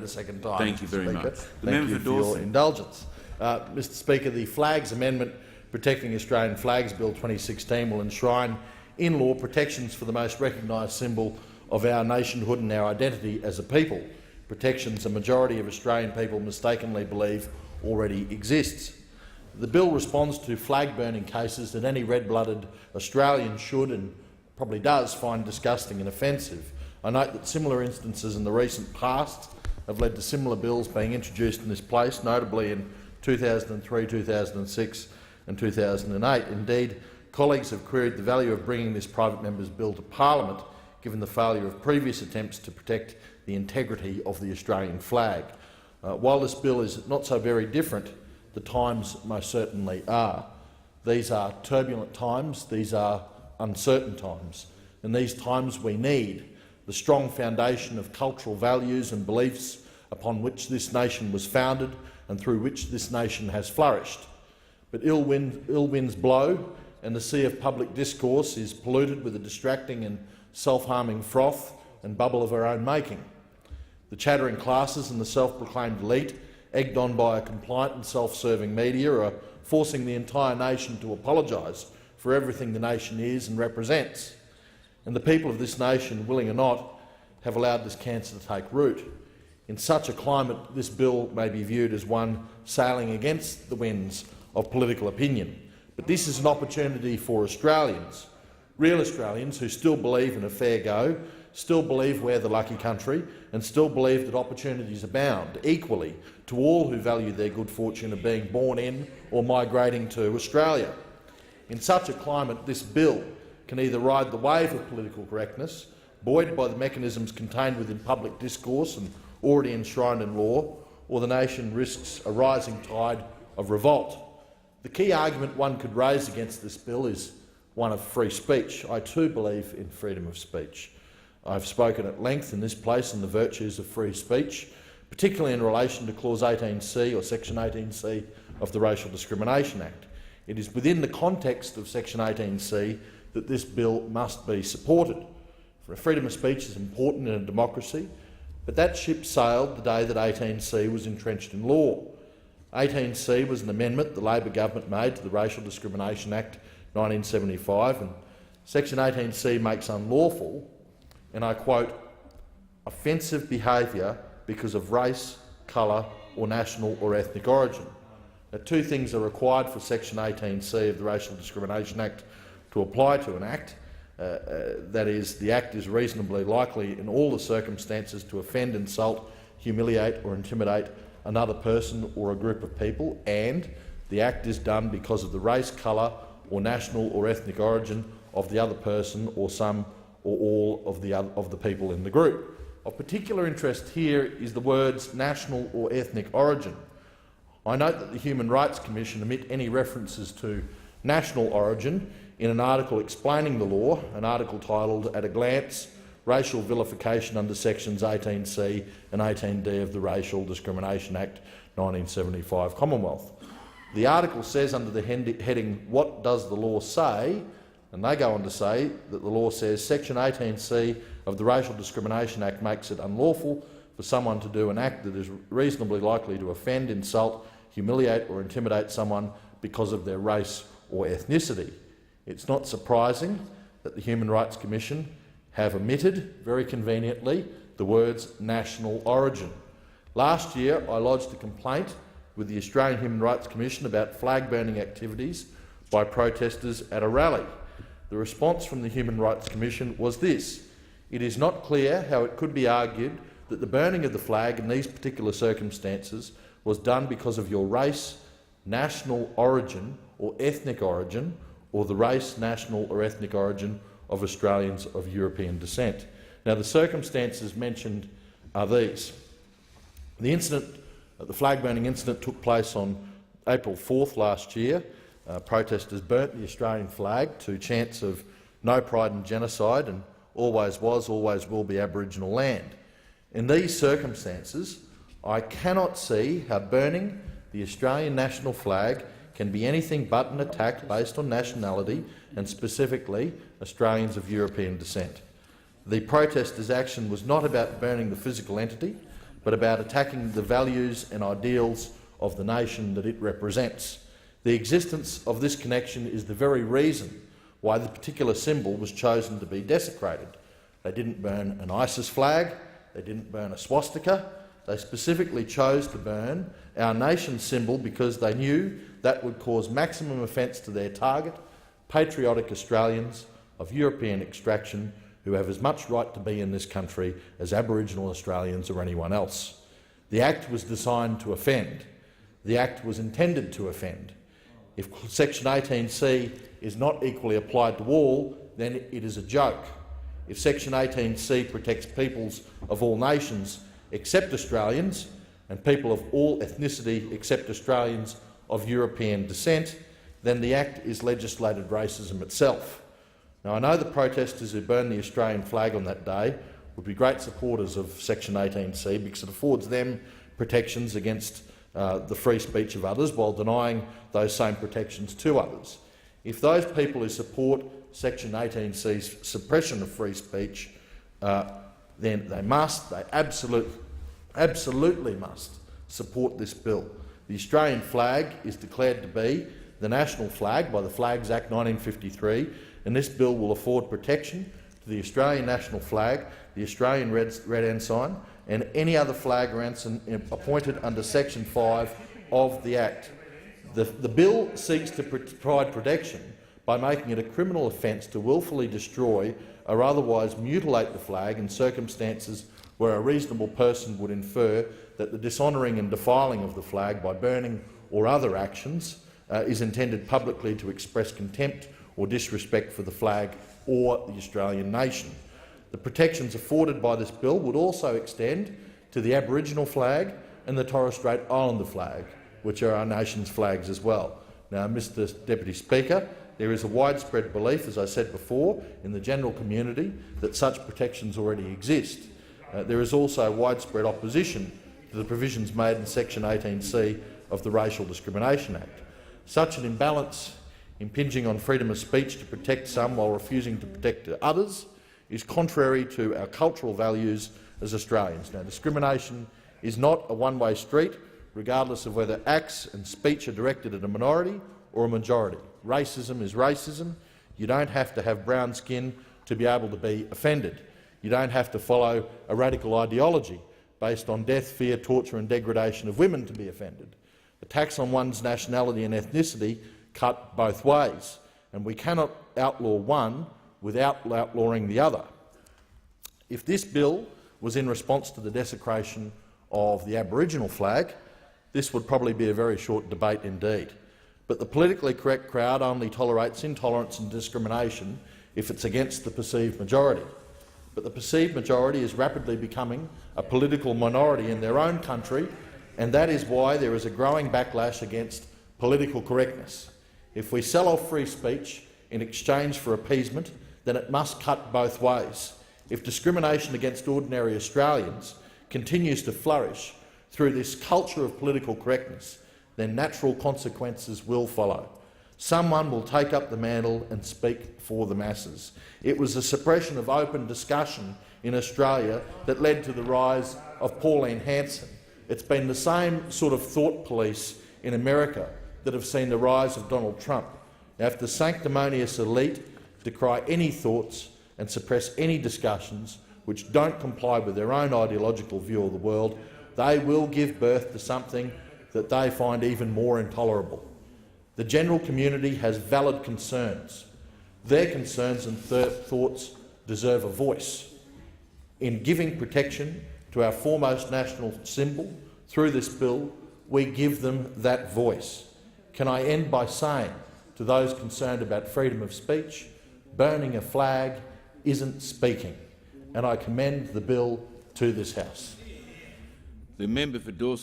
a second time. Thank you very Speaker. much. Thank you for your indulgence. Mr Speaker, the Flags Amendment Protecting Australian Flags Bill 2016 will enshrine in law protections for the most recognised symbol of our nationhood and our identity as a people, protections a majority of Australian people mistakenly believe already exists. The bill responds to flag-burning cases that any red-blooded Australian should and probably does find disgusting and offensive. I note that similar instances in the recent past have led to similar bills being introduced in this place, notably in 2003, 2006 and 2008. Indeed, colleagues have queried the value of bringing this private member's bill to Parliament, given the failure of previous attempts to protect the integrity of the Australian flag. While this bill is not so very different, the times most certainly are. These are turbulent times, these are uncertain times. In these times we need the strong foundation of cultural values and beliefs upon which this nation was founded and through which this nation has flourished. But ill winds blow, and the sea of public discourse is polluted with a distracting and self-harming froth and bubble of our own making. The chattering classes and the self-proclaimed elite, egged on by a compliant and self-serving media, are forcing the entire nation to apologise for everything the nation is and represents. And the people of this nation, willing or not, have allowed this cancer to take root. In such a climate, this bill may be viewed as one sailing against the winds of political opinion. But this is an opportunity for Australians, real Australians who still believe in a fair go, still believe we're the lucky country and still believe that opportunities abound equally to all who value their good fortune of being born in or migrating to Australia. In such a climate, this bill can either ride the wave of political correctness, buoyed by the mechanisms contained within public discourse and already enshrined in law, or the nation risks a rising tide of revolt. The key argument one could raise against this bill is one of free speech. I too believe in freedom of speech. I've spoken at length in this place on the virtues of free speech, particularly in relation to Clause 18C or Section 18C of the Racial Discrimination Act. It is within the context of Section 18C that this bill must be supported. For freedom of speech is important in a democracy, but that ship sailed the day that 18C was entrenched in law. 18C was an amendment the Labor government made to the Racial Discrimination Act 1975, and Section 18C makes unlawful, and I quote, offensive behaviour because of race, colour or national or ethnic origin. Now, two things are required for Section 18C of the Racial Discrimination Act to apply to an act. That is, the act is reasonably likely in all the circumstances to offend, insult, humiliate or intimidate another person or a group of people, and the act is done because of the race, colour or national or ethnic origin of the other person or some or all of the people in the group. Of particular interest here is the words national or ethnic origin. I note that the Human Rights Commission omit any references to national origin in an article explaining the law, an article titled At a Glance, Racial Vilification under Sections 18C and 18D of the Racial Discrimination Act 1975 Commonwealth. The article says under the heading, What does the law say? And they go on to say that the law says Section 18C of the Racial Discrimination Act makes it unlawful for someone to do an act that is reasonably likely to offend, insult, humiliate or intimidate someone because of their race or ethnicity. It's not surprising that the Human Rights Commission have omitted, very conveniently, the words national origin. Last year I lodged a complaint with the Australian Human Rights Commission about flag-burning activities by protesters at a rally. The response from the Human Rights Commission was this: it is not clear how it could be argued that the burning of the flag in these particular circumstances was done because of your race, national origin or ethnic origin, or the race, national or ethnic origin of Australians of European descent. Now, the circumstances mentioned are these. The flag-burning incident took place on April 4th last year. Protesters burnt the Australian flag to chants of no pride in genocide and always was, always will be Aboriginal land. In these circumstances, I cannot see how burning the Australian national flag can be anything but an attack based on nationality and specifically Australians of European descent. The protesters' action was not about burning the physical entity, but about attacking the values and ideals of the nation that it represents. The existence of this connection is the very reason why the particular symbol was chosen to be desecrated. They didn't burn an ISIS flag, they didn't burn a swastika, they specifically chose to burn our nation's symbol because they knew that would cause maximum offence to their target, patriotic Australians of European extraction who have as much right to be in this country as Aboriginal Australians or anyone else. The Act was designed to offend. The Act was intended to offend. If Section 18C is not equally applied to all, then it is a joke. If Section 18C protects peoples of all nations except Australians and people of all ethnicity except Australians of European descent, then the Act is legislated racism itself. Now, I know the protesters who burned the Australian flag on that day would be great supporters of Section 18C because it affords them protections against the free speech of others while denying those same protections to others. If those people who support Section 18C's suppression of free speech, then they absolutely must support this bill. The Australian flag is declared to be the national flag by the Flags Act 1953, and this bill will afford protection to the Australian national flag, the Australian red ensign, and any other flag or ensign appointed under Section 5 of the Act. The bill seeks to provide protection by making it a criminal offence to wilfully destroy or otherwise mutilate the flag in circumstances where a reasonable person would infer that the dishonouring and defiling of the flag by burning or other actions is intended publicly to express contempt or disrespect for the flag or the Australian nation. The protections afforded by this bill would also extend to the Aboriginal flag and the Torres Strait Islander flag, which are our nation's flags as well. Now, Mr Deputy Speaker, there is a widespread belief, as I said before, in the general community that such protections already exist. There is also widespread opposition to the provisions made in Section 18C of the Racial Discrimination Act. Such an imbalance impinging on freedom of speech to protect some while refusing to protect others is contrary to our cultural values as Australians. Now, discrimination is not a one-way street, regardless of whether acts and speech are directed at a minority or a majority. Racism is racism. You don't have to have brown skin to be able to be offended. You don't have to follow a radical ideology based on death, fear, torture and degradation of women to be offended. Attacks on one's nationality and ethnicity cut both ways, and we cannot outlaw one without outlawing the other. If this bill was in response to the desecration of the Aboriginal flag, this would probably be a very short debate indeed. But the politically correct crowd only tolerates intolerance and discrimination if it's against the perceived majority. But the perceived majority is rapidly becoming a political minority in their own country, and that is why there is a growing backlash against political correctness. If we sell off free speech in exchange for appeasement, then it must cut both ways. If discrimination against ordinary Australians continues to flourish through this culture of political correctness, then natural consequences will follow. Someone will take up the mantle and speak for the masses. It was the suppression of open discussion in Australia that led to the rise of Pauline Hanson. It's been the same sort of thought police in America that have seen the rise of Donald Trump. Now, if the sanctimonious elite decry any thoughts and suppress any discussions which don't comply with their own ideological view of the world, they will give birth to something that they find even more intolerable. The general community has valid concerns. Their concerns and thoughts deserve a voice. In giving protection to our foremost national symbol through this bill, we give them that voice. Can I end by saying to those concerned about freedom of speech, burning a flag isn't speaking, and I commend the bill to this House. The member for Dawson.